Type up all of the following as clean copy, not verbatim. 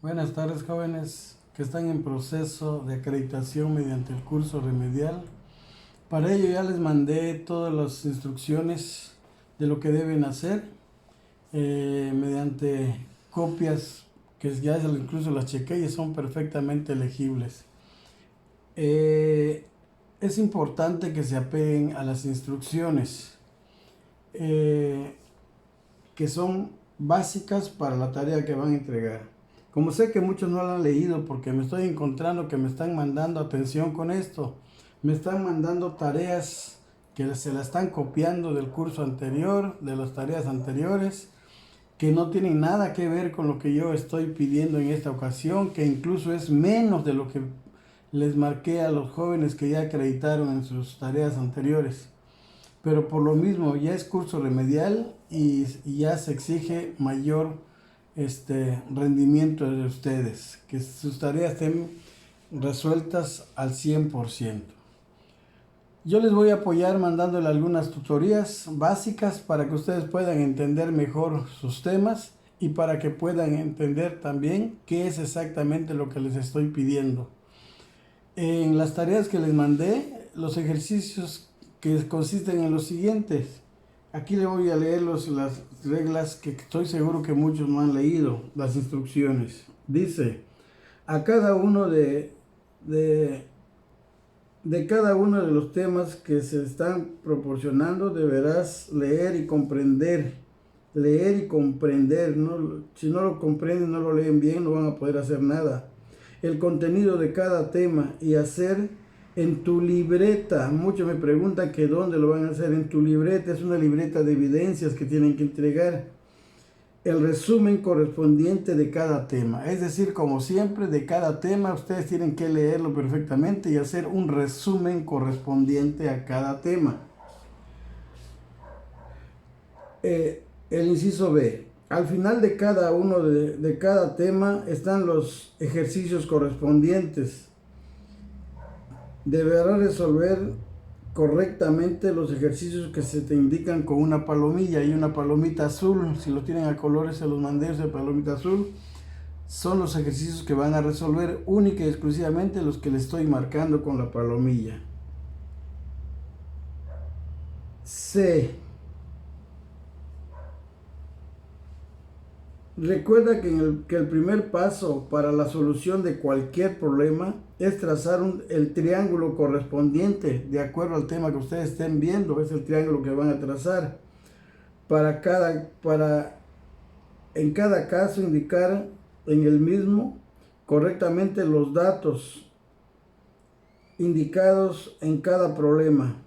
Buenas tardes, jóvenes que están en proceso de acreditación mediante el curso remedial. Para ello ya les mandé todas las instrucciones de lo que deben hacer mediante copias que ya incluso las chequé y son perfectamente legibles. Es importante que se apeguen a las instrucciones que son básicas para la tarea que van a entregar. Como sé que muchos no lo han leído porque me estoy encontrando que me están mandando, atención con esto, me están mandando tareas que se la están copiando del curso anterior, de las tareas anteriores, que no tienen nada que ver con lo que yo estoy pidiendo en esta ocasión, que incluso es menos de lo que les marqué a los jóvenes que ya acreditaron en sus tareas anteriores. Pero por lo mismo ya es curso remedial y ya se exige mayor rendimiento de ustedes, que sus tareas estén resueltas al 100%. Yo les voy a apoyar mandándole algunas tutorías básicas para que ustedes puedan entender mejor sus temas y para que puedan entender también qué es exactamente lo que les estoy pidiendo. En las tareas que les mandé, los ejercicios que consisten en los siguientes. Aquí le voy a leer las reglas que estoy seguro que muchos no han leído, las instrucciones. Dice, a cada uno de cada uno de los temas que se están proporcionando deberás leer y comprender. Leer y comprender. ¿No? Si no lo comprenden, no lo leen bien, no van a poder hacer nada. El contenido de cada tema y hacer en tu libreta. Muchos me preguntan que dónde lo van a hacer. En tu libreta es una libreta de evidencias que tienen que entregar. El resumen correspondiente de cada tema. Es decir, como siempre, de cada tema ustedes tienen que leerlo perfectamente y hacer un resumen correspondiente a cada tema. El inciso B. Al final de cada uno de cada tema están los ejercicios correspondientes. Deberás resolver correctamente los ejercicios que se te indican con una palomilla y una palomita azul. Si lo tienen a colores, se los mandé de palomita azul. Son los ejercicios que van a resolver única y exclusivamente los que les estoy marcando con la palomilla. C. Recuerda que el primer paso para la solución de cualquier problema es trazar el triángulo correspondiente de acuerdo al tema que ustedes estén viendo. Es el triángulo que van a trazar. En cada caso indicar en el mismo correctamente los datos indicados en cada problema,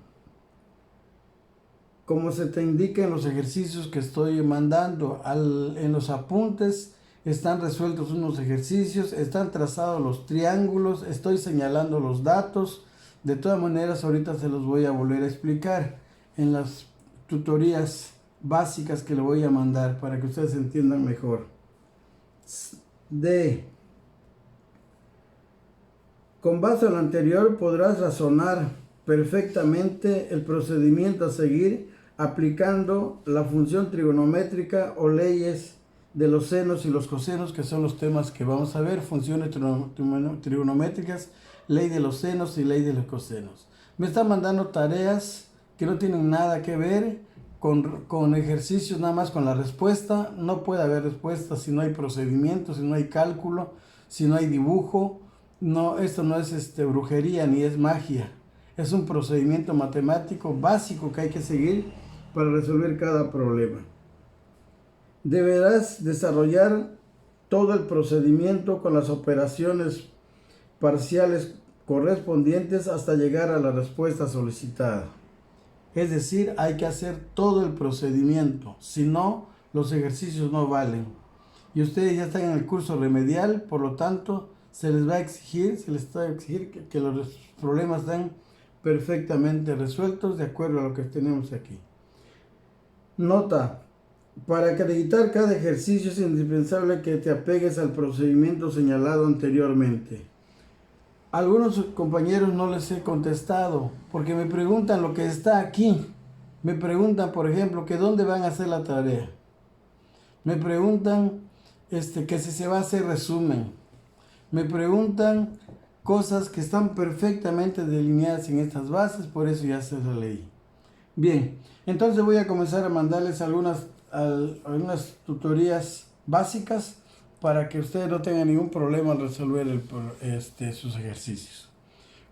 como se te indica en los ejercicios que estoy mandando. En los apuntes están resueltos unos ejercicios, están trazados los triángulos, estoy señalando los datos. De todas maneras, ahorita se los voy a volver a explicar en las tutorías básicas que le voy a mandar para que ustedes entiendan mejor. D. Con base a lo anterior podrás razonar perfectamente el procedimiento a seguir aplicando la función trigonométrica o leyes de los senos y los cosenos, que son los temas que vamos a ver, funciones trigonométricas, ley de los senos y ley de los cosenos. Me están mandando tareas que no tienen nada que ver con ejercicios, nada más con la respuesta. No puede haber respuesta si no hay procedimiento, si no hay cálculo, si no hay dibujo. No, esto no es brujería ni es magia. Es un procedimiento matemático básico que hay que seguir para resolver cada problema. Deberás desarrollar todo el procedimiento con las operaciones parciales correspondientes hasta llegar a la respuesta solicitada. Es decir, hay que hacer todo el procedimiento, si no, los ejercicios no valen. Y ustedes ya están en el curso remedial, por lo tanto, se les va a exigir que los problemas estén perfectamente resueltos de acuerdo a lo que tenemos aquí. Nota: para acreditar cada ejercicio es indispensable que te apegues al procedimiento señalado anteriormente. Algunos compañeros no les he contestado porque me preguntan lo que está aquí. Me preguntan, por ejemplo, que dónde van a hacer la tarea. Me preguntan que si se va a hacer resumen. Me preguntan cosas que están perfectamente delineadas en estas bases, por eso ya se las leí. Bien, entonces voy a comenzar a mandarles algunas tutorías básicas para que ustedes no tengan ningún problema al resolver sus ejercicios.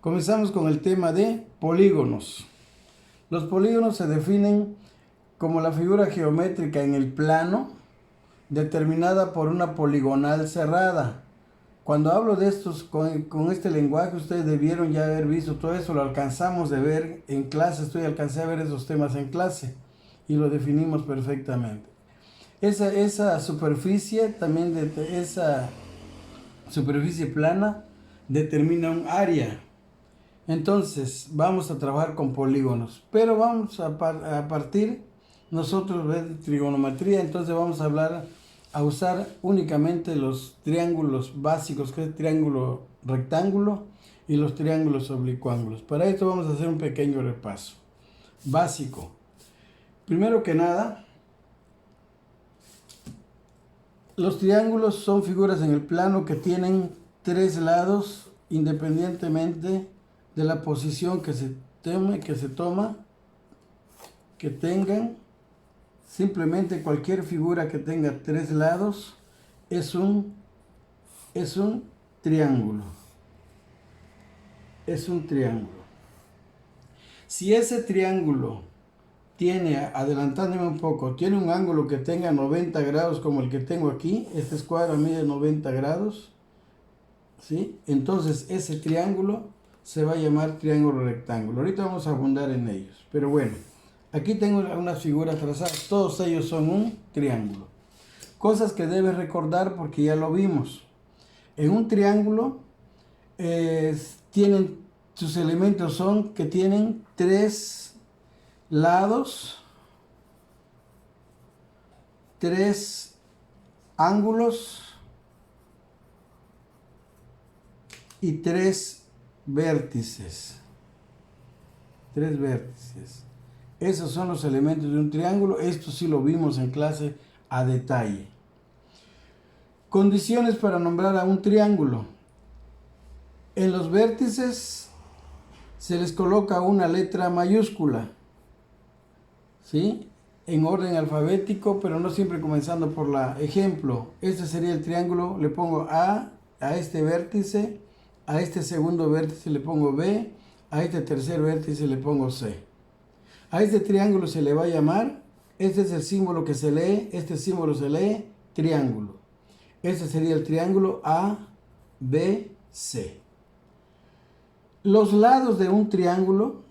Comenzamos con el tema de polígonos. Los polígonos se definen como la figura geométrica en el plano determinada por una poligonal cerrada. Cuando hablo de estos, con este lenguaje, ustedes debieron ya haber visto todo eso, lo alcanzamos de ver en clase, alcancé a ver esos temas en clase y lo definimos perfectamente. Esa superficie, esa superficie plana determina un área. Entonces, vamos a trabajar con polígonos, pero vamos a partir nosotros de trigonometría, entonces vamos a usar únicamente los triángulos básicos, que es el triángulo rectángulo y los triángulos oblicuángulos. Para esto vamos a hacer un pequeño repaso básico. Primero que nada, los triángulos son figuras en el plano que tienen tres lados independientemente de la posición que tengan. Simplemente cualquier figura que tenga tres lados es un triángulo. Es un triángulo. Si ese triángulo tiene, adelantándome un poco, tiene un ángulo que tenga 90 grados como el que tengo aquí, esta escuadra mide 90 grados, ¿sí? Entonces ese triángulo se va a llamar triángulo rectángulo. Ahorita vamos a abundar en ellos, pero bueno. Aquí tengo unas figuras trazadas, todos ellos son un triángulo. Cosas que debes recordar porque ya lo vimos. En un triángulo sus elementos son que tienen tres lados, tres ángulos y tres vértices. Tres vértices. Esos son los elementos de un triángulo. Esto sí lo vimos en clase a detalle. Condiciones para nombrar a un triángulo. En los vértices se les coloca una letra mayúscula, ¿sí? En orden alfabético, pero no siempre comenzando por la. Ejemplo, este sería el triángulo. Le pongo A este vértice. A este segundo vértice le pongo B. A este tercer vértice le pongo C. A este triángulo se le va a llamar, este es el símbolo que se lee, este símbolo se lee triángulo. Este sería el triángulo ABC. Los lados de un triángulo,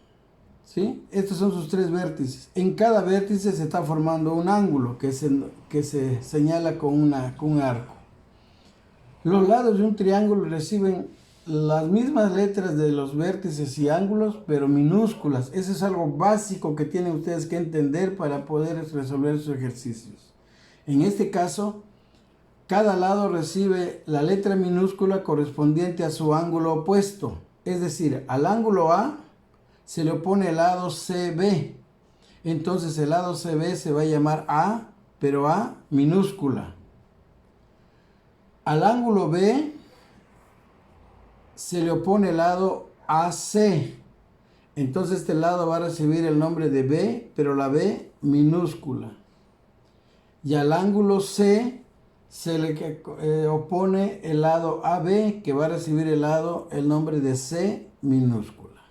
¿sí? Estos son sus tres vértices. En cada vértice se está formando un ángulo que se señala con un arco. Los lados de un triángulo reciben las mismas letras de los vértices y ángulos, pero minúsculas. Eso es algo básico que tienen ustedes que entender para poder resolver sus ejercicios. En este caso, cada lado recibe la letra minúscula correspondiente a su ángulo opuesto. Es decir, al ángulo A se le opone el lado CB. Entonces el lado CB se va a llamar A, pero A minúscula. Al ángulo B se le opone el lado AC. Entonces este lado va a recibir el nombre de B, pero la B minúscula. Y al ángulo C se le opone el lado AB, que va a recibir el nombre de C minúscula.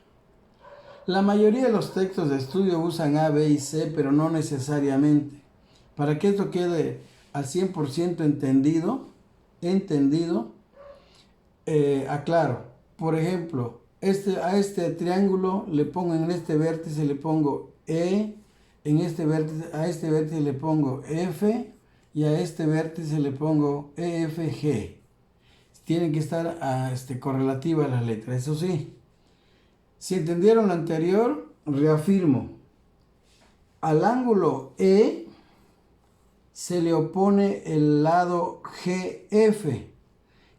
La mayoría de los textos de estudio usan A, B y C, pero no necesariamente. Para que esto quede al 100% entendido, aclaro. Por ejemplo, a este triángulo le pongo en este vértice, le pongo E, a este vértice le pongo F y a este vértice le pongo EFG. Tienen que estar correlativas las letras, eso sí. Si entendieron lo anterior, reafirmo. Al ángulo E se le opone el lado GF,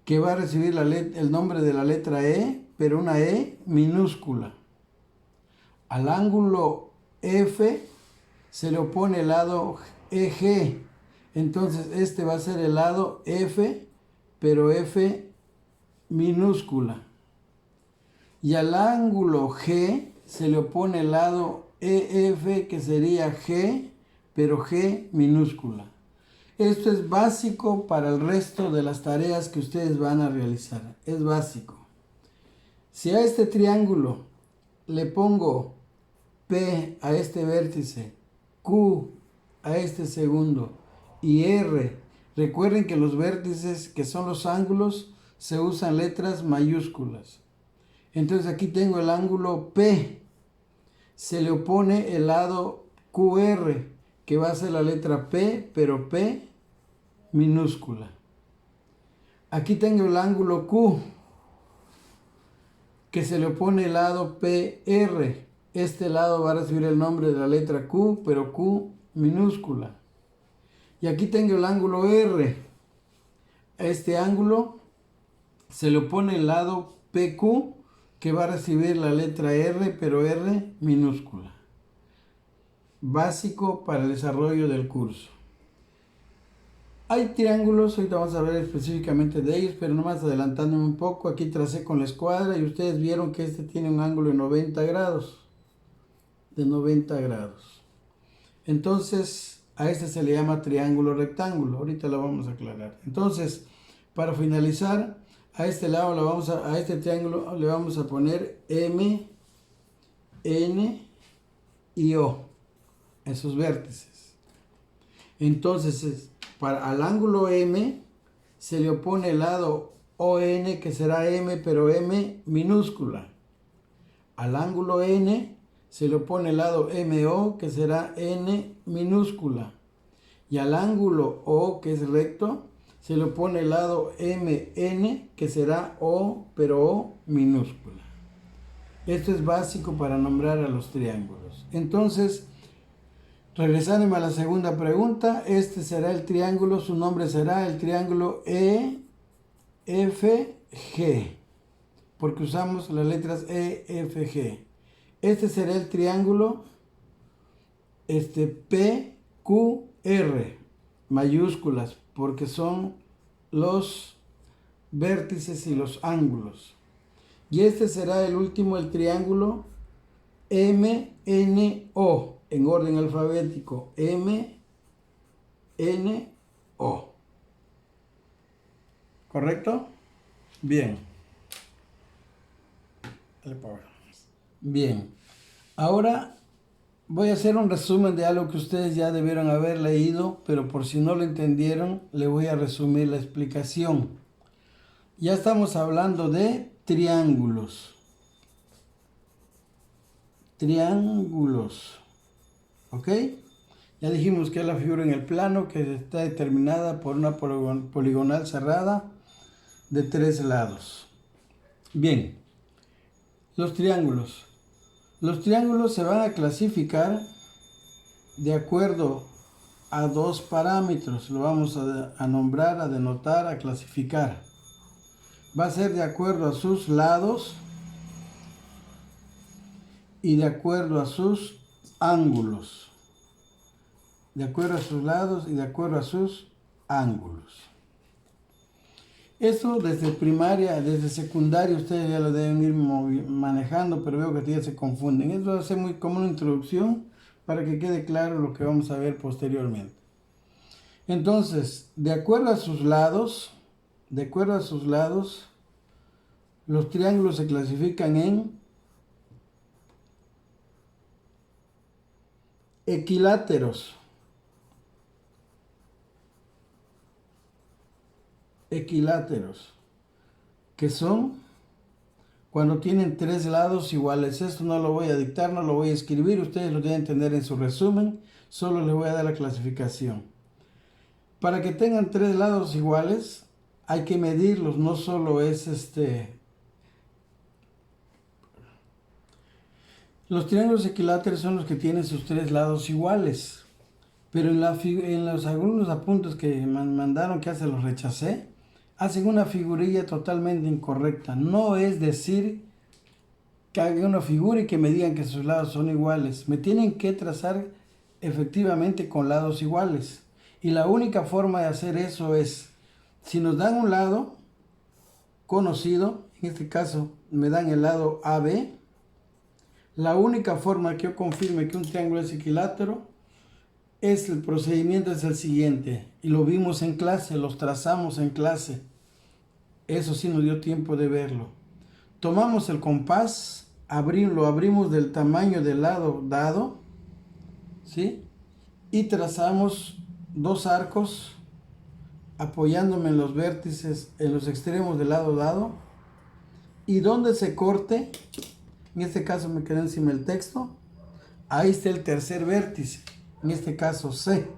que va a recibir el nombre de la letra E, pero una E minúscula. Al ángulo F se le opone el lado EG. Entonces este va a ser el lado F, pero F minúscula. Y al ángulo G se le opone el lado EF, que sería G, pero G minúscula. Esto es básico para el resto de las tareas que ustedes van a realizar. Es básico. Si a este triángulo le pongo P a este vértice, Q a este segundo y R, recuerden que los vértices, que son los ángulos, se usan letras mayúsculas. Entonces aquí tengo el ángulo P, se le opone el lado QR, que va a ser la letra P, pero P minúscula. Aquí tengo el ángulo Q, que se le opone el lado PR. Este lado va a recibir el nombre de la letra Q, pero Q minúscula. Y aquí tengo el ángulo R. A este ángulo se le opone el lado PQ, que va a recibir la letra R, pero R minúscula. Básico para el desarrollo del curso. Hay triángulos, ahorita vamos a hablar específicamente de ellos, pero nomás adelantándome un poco, aquí tracé con la escuadra y ustedes vieron que este tiene un ángulo de 90 grados. De 90 grados. Entonces, a este se le llama triángulo rectángulo. Ahorita lo vamos a aclarar. Entonces, para finalizar, a este lado a este triángulo le vamos a poner M, N y O, esos vértices. Entonces, al ángulo M se le opone el lado ON, que será M, pero M minúscula. Al ángulo N se le opone el lado MO, que será N minúscula. Y al ángulo O, que es recto, se le opone el lado MN, que será O, pero O minúscula. Esto es básico para nombrar a los triángulos. Entonces, regresándome a la segunda pregunta, este será el triángulo, su nombre será el triángulo EFG, porque usamos las letras EFG. Este será el triángulo PQR, mayúsculas, porque son los vértices y los ángulos. Y este será el último, el triángulo MNO, en orden alfabético, MNO. ¿Correcto? Bien. Bien. Ahora voy a hacer un resumen de algo que ustedes ya debieron haber leído, pero por si no lo entendieron, le voy a resumir la explicación. Ya estamos hablando de triángulos. Triángulos. ¿Ok? Ya dijimos que es la figura en el plano que está determinada por una poligonal cerrada de 3 lados. Bien. Los triángulos. Los triángulos se van a clasificar de acuerdo a 2 parámetros. Lo vamos a nombrar, a denotar, a clasificar. Va a ser de acuerdo a sus lados y de acuerdo a sus ángulos. De acuerdo a sus lados y de acuerdo a sus ángulos. Esto desde primaria, desde secundaria, ustedes ya lo deben ir manejando, pero veo que ya se confunden. Esto va a ser muy como una introducción para que quede claro lo que vamos a ver posteriormente. Entonces, de acuerdo a sus lados, los triángulos se clasifican en equiláteros. Equiláteros, que son cuando tienen 3 lados iguales. Esto no lo voy a dictar, no lo voy a escribir, ustedes lo deben tener en su resumen, solo les voy a dar la clasificación. Para que tengan 3 lados iguales, hay que medirlos, no solo es Los triángulos equiláteros son los que tienen sus 3 lados iguales, pero en los algunos apuntes que me mandaron que los rechacé, hacen una figurilla totalmente incorrecta. No es decir que hagan una figura y que me digan que sus lados son iguales. Me tienen que trazar efectivamente con lados iguales. Y la única forma de hacer eso es, si nos dan un lado conocido, en este caso me dan el lado AB, la única forma que yo confirme que un triángulo es equilátero es el procedimiento es el siguiente, y lo vimos en clase, los trazamos en clase, eso sí nos dio tiempo de verlo. Tomamos el compás, lo abrimos del tamaño del lado dado, ¿sí? Y trazamos dos arcos apoyándome en los vértices, en los extremos del lado dado, y donde se corte, en este caso me quedé encima del texto, ahí está el tercer vértice, en este caso C,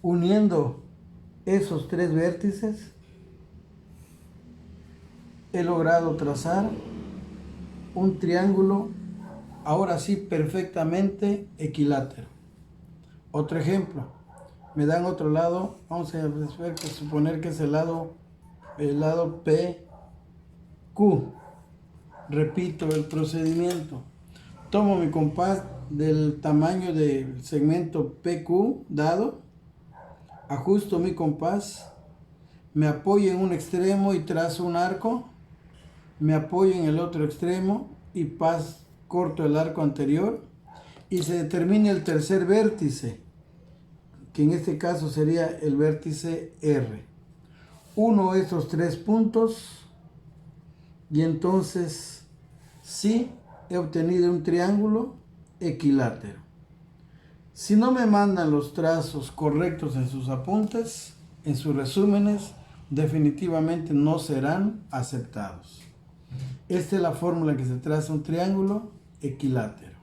uniendo esos tres vértices, he logrado trazar un triángulo, ahora sí, perfectamente equilátero. Otro ejemplo, me dan otro lado, vamos a suponer que es el lado PQ. Repito el procedimiento. Tomo mi compás del tamaño del segmento PQ dado, ajusto mi compás, me apoyo en un extremo y trazo un arco, me apoyo en el otro extremo y corto el arco anterior, y se determina el tercer vértice, que en este caso sería el vértice R. Uno de estos tres puntos y entonces sí he obtenido un triángulo equilátero. Si no me mandan los trazos correctos en sus apuntes, en sus resúmenes, definitivamente no serán aceptados. Esta es la fórmula en que se traza un triángulo equilátero.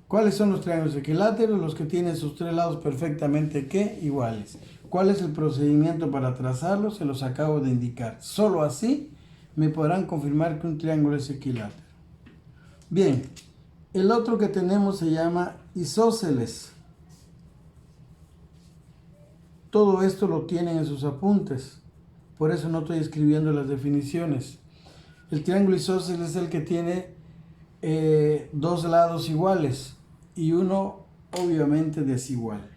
¿Cuáles son los triángulos equiláteros? Los que tienen sus tres lados perfectamente iguales. ¿Cuál es el procedimiento para trazarlos? Se los acabo de indicar. Solo así me podrán confirmar que un triángulo es equilátero. Bien, el otro que tenemos se llama isósceles. Todo esto lo tienen en sus apuntes, por eso no estoy escribiendo las definiciones. El triángulo isósceles es el que tiene dos lados iguales y uno obviamente desigual.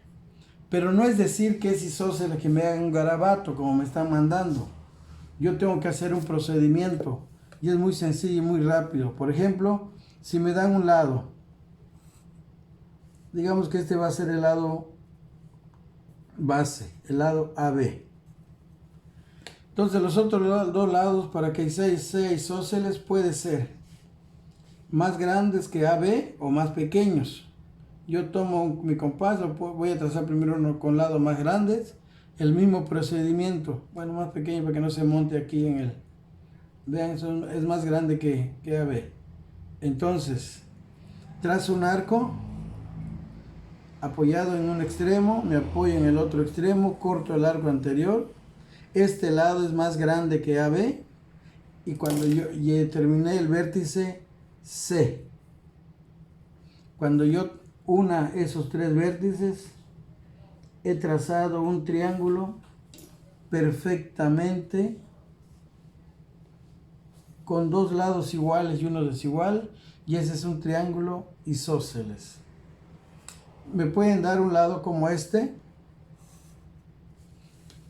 Pero no es decir que es isósceles que me hagan un garabato como me están mandando. Yo tengo que hacer un procedimiento y es muy sencillo y muy rápido. Por ejemplo, si me dan un lado, digamos que este va a ser el lado base, el lado AB. Entonces los otros dos lados, para que sea isósceles, puede ser más grandes que AB o más pequeños. Yo tomo mi compás, voy a trazar primero uno con lados más grandes, el mismo procedimiento, bueno, más pequeño para que no se monte aquí en el... Vean, es más grande que AB. Entonces, trazo un arco, apoyado en un extremo, me apoyo en el otro extremo, corto el arco anterior, este lado es más grande que AB, y cuando yo terminé el vértice C, cuando yo una esos tres vértices, he trazado un triángulo perfectamente con dos lados iguales y uno desigual, y ese es un triángulo isósceles. Me pueden dar un lado como este,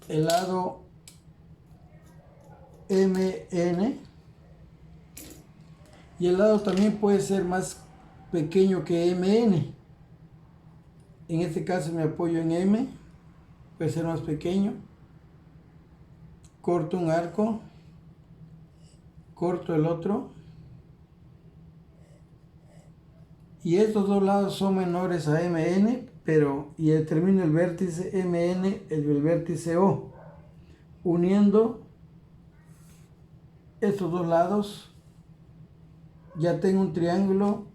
el lado MN, y el lado también puede ser más pequeño que MN. En este caso me apoyo en M, puede ser más pequeño, corto un arco, corto el otro, y estos dos lados son menores a MN, y determino el vértice MN, el vértice O, uniendo estos dos lados, ya tengo un triángulo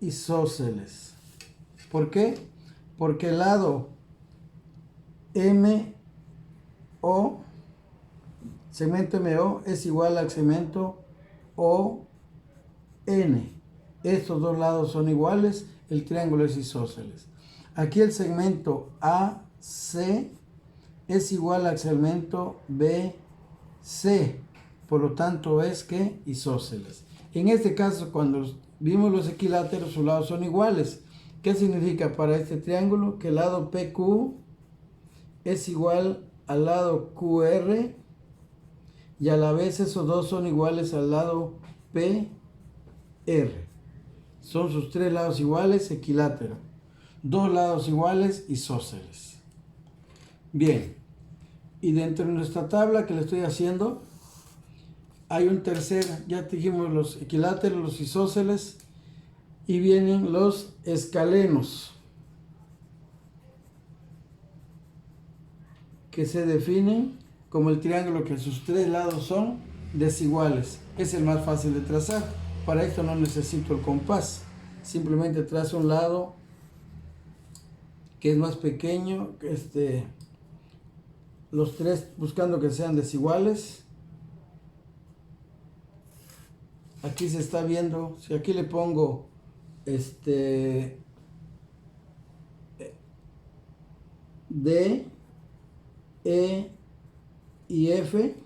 isósceles. ¿Por qué? Porque el lado MO, segmento MO, es igual al segmento ON. Estos dos lados son iguales, el triángulo es isósceles. Aquí el segmento AC es igual al segmento BC, por lo tanto es que isósceles. En este caso, cuando vimos los equiláteros, sus lados son iguales, ¿Qué significa para este triángulo? Que el lado PQ es igual al lado QR y a la vez esos dos son iguales al lado PR. Son sus tres lados iguales, equilátero. Dos lados iguales, isósceles. Bien, y dentro de nuestra tabla que le estoy haciendo, hay un tercer, ya dijimos los equiláteros, los isósceles, y vienen los escalenos, que se definen como el triángulo que sus tres lados son desiguales. Es el más fácil de trazar. Para esto no necesito el compás. Simplemente trazo un lado que es más pequeño, los tres buscando que sean desiguales. Aquí se está viendo, si aquí le pongo D, E y F,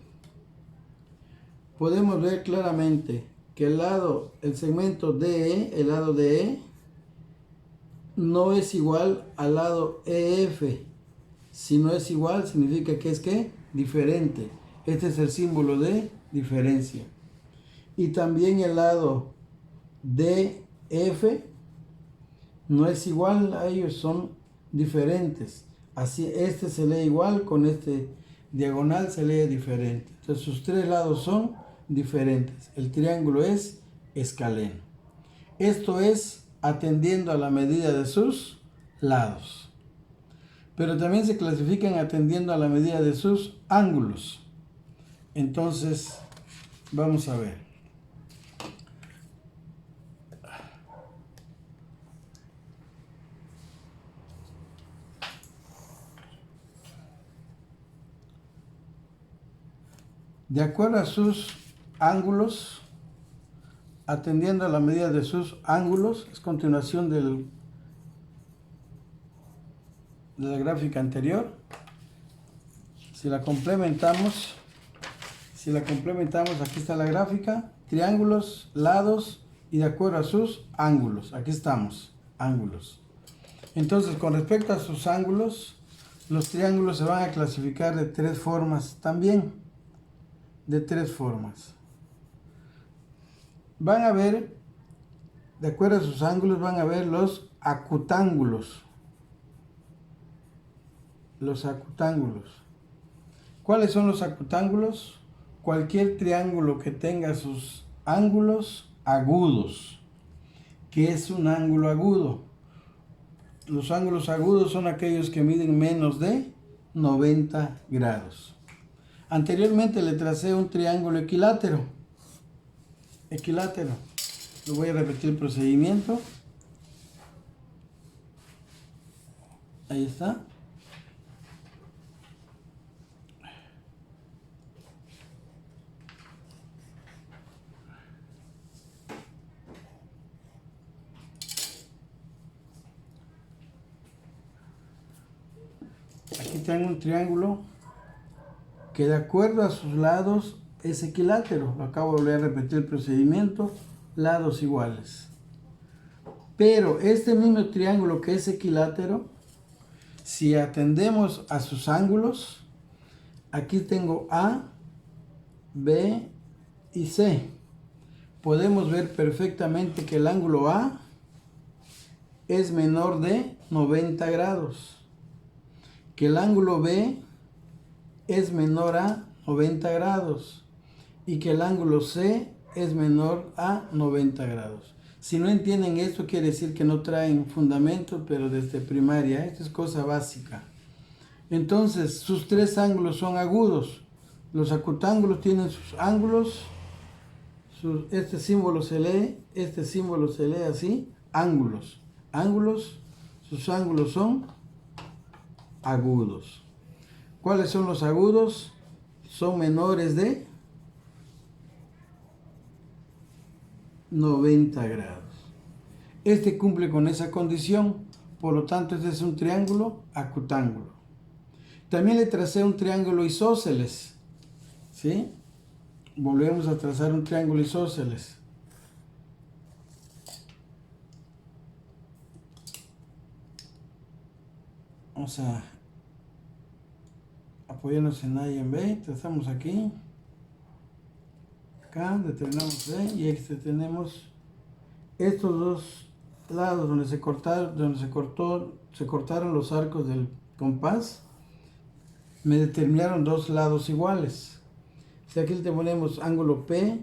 podemos ver claramente que el segmento DE, el lado DE, no es igual al lado EF. Si no es igual, significa que es ¿qué? Diferente. Este es el símbolo de diferencia. Y también el lado DF no es igual a ellos, son diferentes. Así, este se lee igual, con este diagonal se lee diferente. Entonces sus tres lados son diferentes. El triángulo es escaleno. Esto es atendiendo a la medida de sus lados. Pero también se clasifican atendiendo a la medida de sus ángulos. Entonces, vamos a ver. De acuerdo a sus ángulos, atendiendo a la medida de sus ángulos, es continuación de la gráfica anterior. Si la complementamos, aquí está la gráfica, triángulos, lados y de acuerdo a sus ángulos. Aquí estamos, ángulos. Entonces, con respecto a sus ángulos, los triángulos se van a clasificar de tres formas también. De tres formas. Van a ver, de acuerdo a sus ángulos, van a ver los acutángulos. Los acutángulos. ¿Cuáles son los acutángulos? Cualquier triángulo que tenga sus ángulos agudos. ¿Qué es un ángulo agudo? Los ángulos agudos son aquellos que miden menos de 90 grados. Anteriormente le tracé un triángulo equilátero. Equilátero. Lo voy a repetir el procedimiento. Ahí está. Aquí tengo un triángulo que de acuerdo a sus lados es equilátero. Lo acabo de volver a repetir el procedimiento. Lados iguales. Pero este mismo triángulo que es equilátero, si atendemos a sus ángulos, aquí tengo A, B y C. Podemos ver perfectamente que el ángulo A es menor de 90 grados. Que el ángulo B es menor a 90 grados y que el ángulo C es menor a 90 grados. Si no entienden esto, quiere decir que no traen fundamento, pero desde primaria, esto es cosa básica. Entonces, sus tres ángulos son agudos. Los acutángulos tienen sus ángulos, este símbolo se lee así, ángulos. Ángulos, sus ángulos son agudos. ¿Cuáles son los agudos? Son menores de 90 grados. Este cumple con esa condición, por lo tanto este es un triángulo acutángulo. También le tracé un triángulo isósceles, ¿sí? Volvemos a trazar un triángulo isósceles. Vamos a apoyarnos en A y en B. Trazamos aquí. Acá determinamos B y aquí tenemos estos dos lados donde se cortaron los arcos del compás. Me determinaron dos lados iguales. Si aquí le ponemos ángulo P,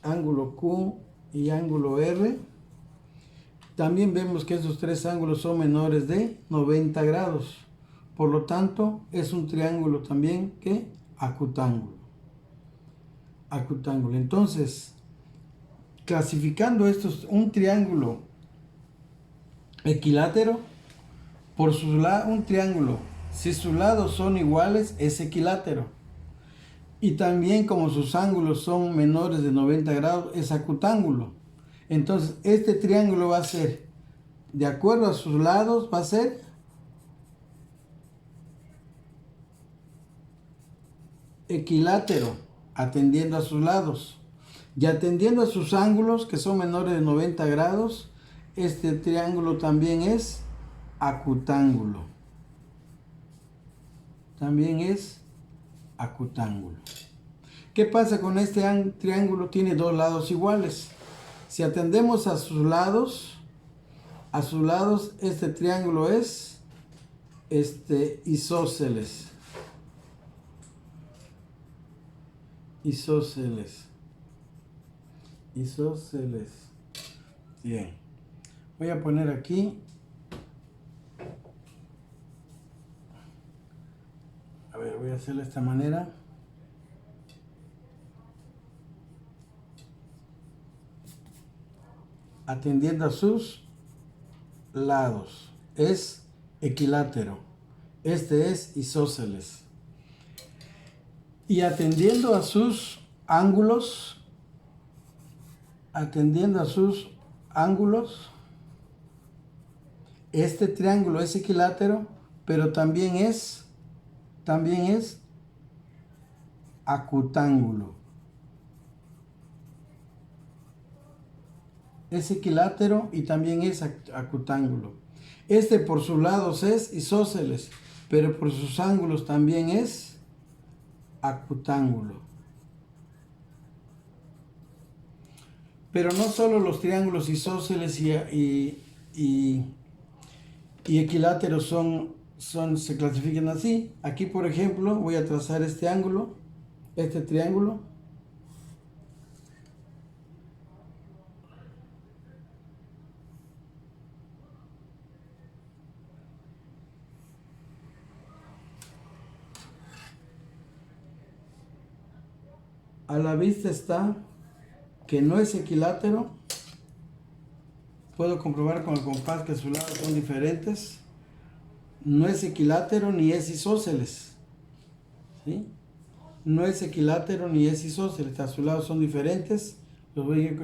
ángulo Q y ángulo R, también vemos que esos tres ángulos son menores de 90 grados. Por lo tanto, es un triángulo también que acutángulo. Acutángulo. Entonces, clasificando estos, un triángulo equilátero, por su lado, un triángulo, si sus lados son iguales, es equilátero. Y también como sus ángulos son menores de 90 grados, es acutángulo. Entonces, este triángulo va a ser, de acuerdo a sus lados, va a ser equilátero, atendiendo a sus lados. Y atendiendo a sus ángulos, que son menores de 90 grados, este triángulo también es acutángulo. También es acutángulo. ¿Qué pasa con este triángulo? Tiene dos lados iguales. Si atendemos a sus lados, este triángulo es isósceles. Isósceles. Isósceles. Bien. Voy a poner aquí. A ver, voy a hacerlo de esta manera. Atendiendo a sus lados. Es equilátero. Este es isósceles. Y atendiendo a sus ángulos, este triángulo es equilátero, pero también es acutángulo. Es equilátero y también es acutángulo. Este por sus lados es isósceles, pero por sus ángulos también es acutángulo. Pero no solo los triángulos isósceles y equiláteros se clasifican así. Aquí, por ejemplo, voy a trazar este ángulo, este triángulo. A la vista está que no es equilátero. Puedo comprobar con el compás que sus lados son diferentes. No es equilátero ni es isósceles. ¿Sí? No es equilátero ni es isósceles. A sus lados son diferentes. Los voy a ir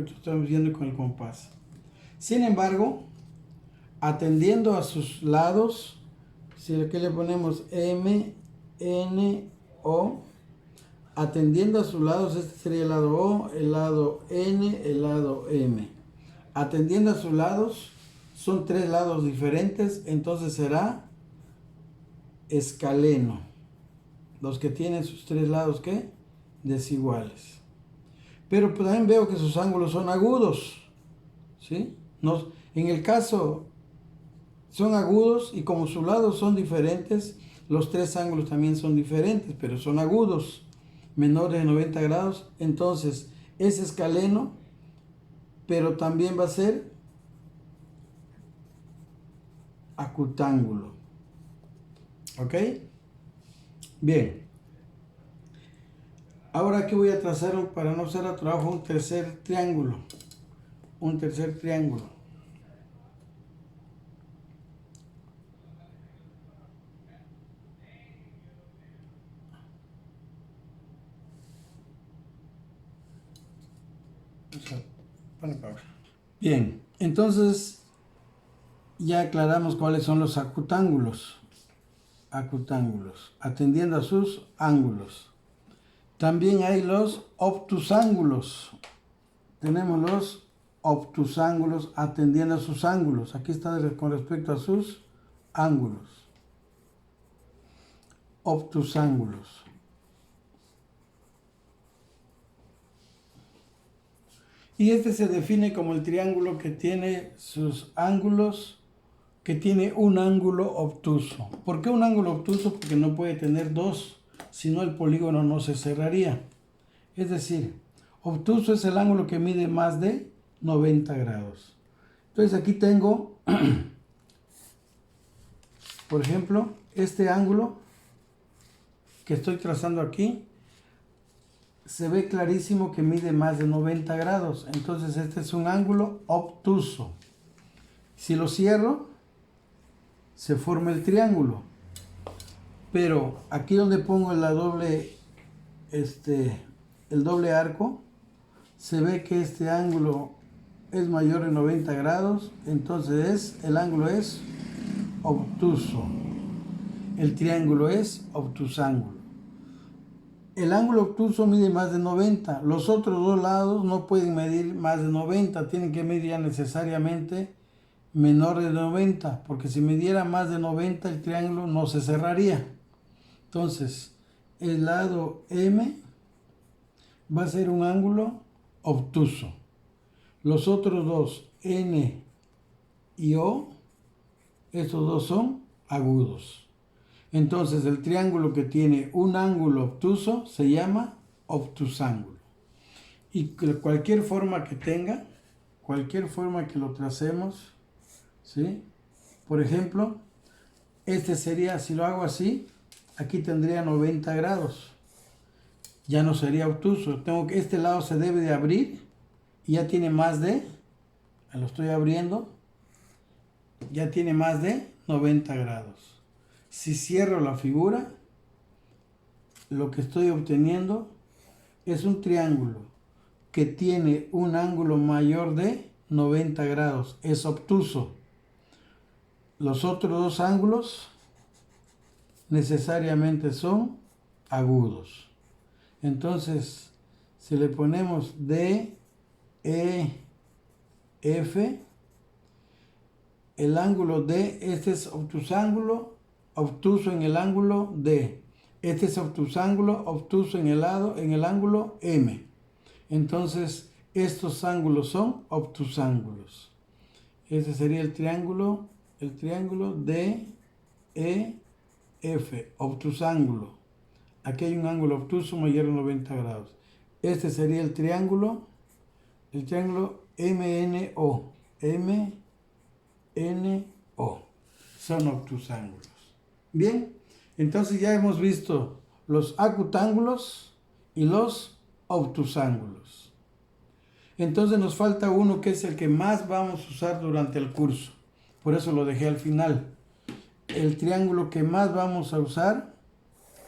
viendo con el compás. Sin embargo, atendiendo a sus lados, si aquí le ponemos M, N, O, atendiendo a sus lados, este sería el lado O, el lado N, el lado M. Atendiendo a sus lados, son tres lados diferentes, entonces será escaleno. Los que tienen sus tres lados, ¿qué? Desiguales. Pero también veo que sus ángulos son agudos, ¿sí? En el caso, son agudos y como sus lados son diferentes, los tres ángulos también son diferentes, pero son agudos, menores de 90 grados, entonces es escaleno, pero también va a ser acutángulo. ¿Ok? Bien. Ahora aquí voy a trazar, para no hacer el trabajo, un tercer triángulo. Un tercer triángulo. Bien, entonces ya aclaramos cuáles son los acutángulos. Acutángulos, atendiendo a sus ángulos. También hay los obtusángulos. Tenemos los obtusángulos atendiendo a sus ángulos. Aquí está con respecto a sus ángulos. obtusángulos. Y este se define como el triángulo que tiene sus ángulos, que tiene un ángulo obtuso. ¿Por qué un ángulo obtuso? Porque no puede tener dos, si no el polígono no se cerraría. Es decir, obtuso es el ángulo que mide más de 90 grados. Entonces aquí tengo, por ejemplo, este ángulo que estoy trazando aquí, se ve clarísimo que mide más de 90 grados. Entonces este es un ángulo obtuso. Si lo cierro, se forma el triángulo. Pero aquí donde pongo el doble arco, se ve que este ángulo es mayor de 90 grados. Entonces el ángulo es obtuso. El triángulo es obtusángulo. El ángulo obtuso mide más de 90. Los otros dos lados no pueden medir más de 90. Tienen que medir ya necesariamente menor de 90. Porque si midiera más de 90 el triángulo no se cerraría. Entonces el lado M va a ser un ángulo obtuso. Los otros dos, N y O, estos dos son agudos. Entonces el triángulo que tiene un ángulo obtuso se llama obtusángulo. Y cualquier forma que tenga, cualquier forma que lo tracemos, ¿sí? Por ejemplo, este sería, si lo hago así, aquí tendría 90 grados. Ya no sería obtuso. Este lado se debe de abrir y ya tiene más de, lo estoy abriendo, ya tiene más de 90 grados. Si cierro la figura, lo que estoy obteniendo es un triángulo que tiene un ángulo mayor de 90 grados. Es obtuso. Los otros dos ángulos necesariamente son agudos. Entonces, si le ponemos D, E, F, el ángulo D, este es obtusángulo, obtuso en el ángulo D. Este es obtusángulo, obtuso en el ángulo M. Entonces, estos ángulos son obtusángulos. Este sería el triángulo D, E, F, obtusángulo. Aquí hay un ángulo obtuso mayor de 90 grados. Este sería el triángulo MNO. MNO. Son obtusángulos. Bien, entonces ya hemos visto los acutángulos y los obtusángulos. Entonces nos falta uno que es el que más vamos a usar durante el curso. Por eso lo dejé al final. El triángulo que más vamos a usar,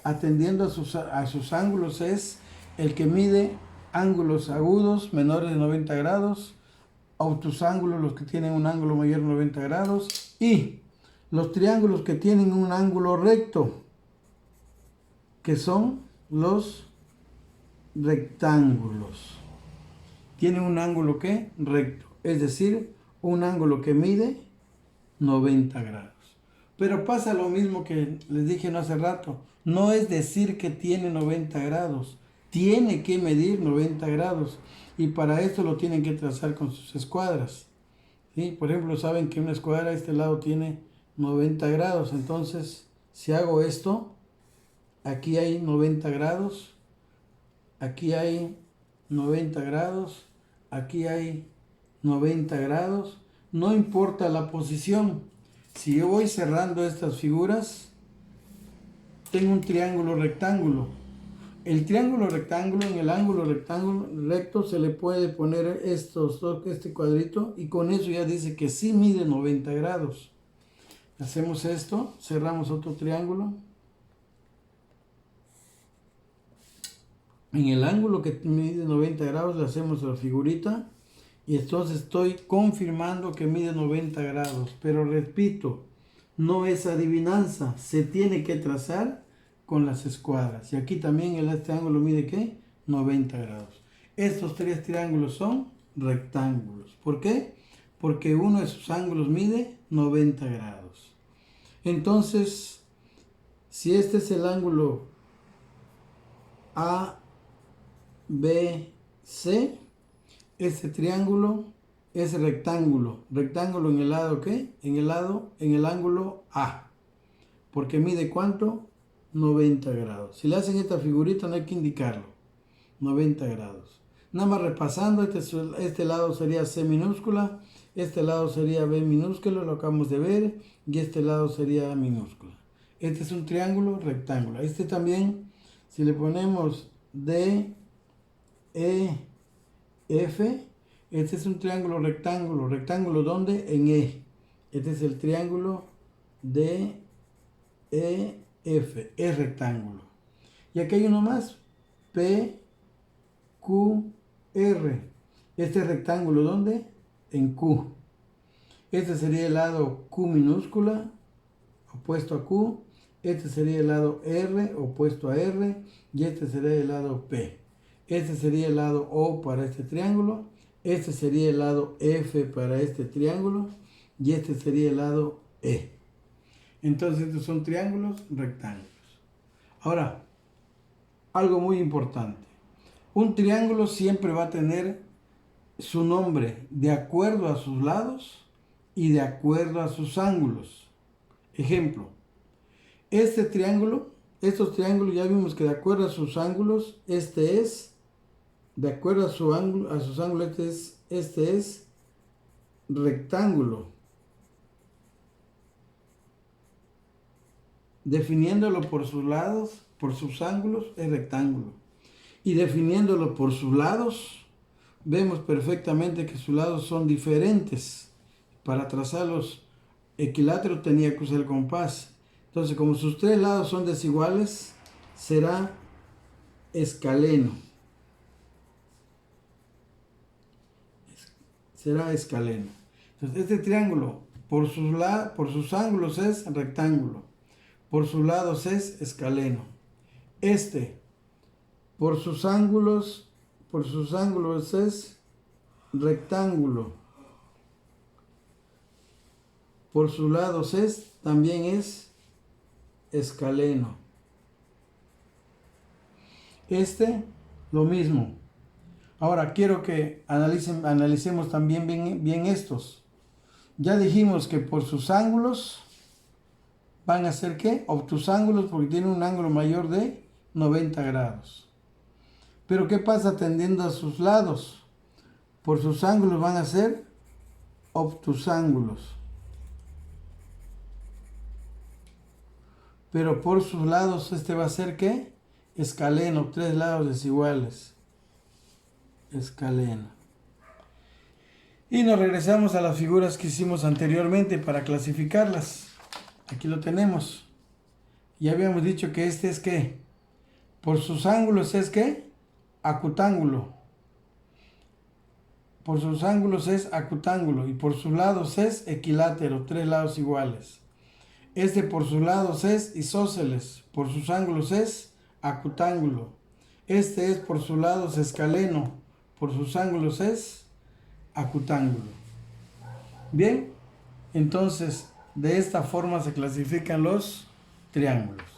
atendiendo a sus ángulos, es el que mide ángulos agudos menores de 90 grados, obtusángulos los que tienen un ángulo mayor de 90 grados y los triángulos que tienen un ángulo recto, que son los rectángulos. Tienen un ángulo ¿qué? Recto, es decir, un ángulo que mide 90 grados. Pero pasa lo mismo que les dije no hace rato. No es decir que tiene 90 grados. Tiene que medir 90 grados. Y para esto lo tienen que trazar con sus escuadras. ¿Sí? Por ejemplo, saben que una escuadra a este lado tiene 90 grados. Entonces, si hago esto, aquí hay 90 grados. Aquí hay 90 grados. Aquí hay 90 grados. No importa la posición. Si yo voy cerrando estas figuras, tengo un triángulo rectángulo. El triángulo rectángulo, en el ángulo rectángulo recto se le puede poner este cuadrito y con eso ya dice que sí mide 90 grados. Hacemos esto, cerramos otro triángulo. En el ángulo que mide 90 grados le hacemos la figurita. Y entonces estoy confirmando que mide 90 grados. Pero repito, no es adivinanza. Se tiene que trazar con las escuadras. Y aquí también este ángulo mide ¿qué? 90 grados. Estos tres triángulos son rectángulos. ¿Por qué? Porque uno de sus ángulos mide 90 grados. Entonces, Si este es el ángulo ABC, este triángulo es rectángulo. ¿Rectángulo en el lado qué? En el ángulo A. Porque mide ¿cuánto? 90 grados. Si le hacen esta figurita no hay que indicarlo. 90 grados. Nada más repasando, este lado sería C minúscula, este lado sería B minúscula, lo acabamos de ver, y este lado sería A minúscula. Este es un triángulo rectángulo. Este también, si le ponemos D, E, F, este es un triángulo rectángulo. ¿Rectángulo dónde? En E. Este es el triángulo D, E, F. Es rectángulo. Y aquí hay uno más. P, Q, R. Este es rectángulo ¿dónde? En Q. Este sería el lado Q minúscula, opuesto a Q. Este sería el lado R, opuesto a R. Y este sería el lado P. Este sería el lado O para este triángulo. Este sería el lado F para este triángulo. Y este sería el lado E. Entonces estos son triángulos rectángulos. Ahora, algo muy importante. Un triángulo siempre va a tener su nombre de acuerdo a sus lados y de acuerdo a sus ángulos. Ejemplo, este triángulo, estos triángulos ya vimos que de acuerdo a sus ángulos, este es, de acuerdo a sus ángulos, este es rectángulo. Definiéndolo por sus lados, por sus ángulos, es rectángulo. Y definiéndolo por sus lados, vemos perfectamente que sus lados son diferentes. Para trazar los equiláteros tenía que usar el compás. Entonces, como sus tres lados son desiguales, será escaleno. Será escaleno. Entonces, este triángulo, por sus ángulos es rectángulo. Por sus lados es escaleno. Este, por sus ángulos es rectángulo. Por sus lados también es escaleno. Este, lo mismo. Ahora quiero que analicemos también bien estos. Ya dijimos que por sus ángulos van a ser ¿qué? Obtusángulos porque tienen un ángulo mayor de 90 grados. Pero ¿qué pasa tendiendo a sus lados? Por sus ángulos van a ser obtusángulos. Pero por sus lados este va a ser ¿qué? Escaleno, tres lados desiguales. Escaleno. Y nos regresamos a las figuras que hicimos anteriormente para clasificarlas. Aquí lo tenemos. Ya habíamos dicho que este es ¿qué? Por sus ángulos es ¿qué? Acutángulo. Por sus ángulos es acutángulo y por sus lados es equilátero, tres lados iguales. Este por sus lados es isósceles, por sus ángulos es acutángulo. Este es por sus lados escaleno, por sus ángulos es acutángulo. Bien, entonces de esta forma se clasifican los triángulos.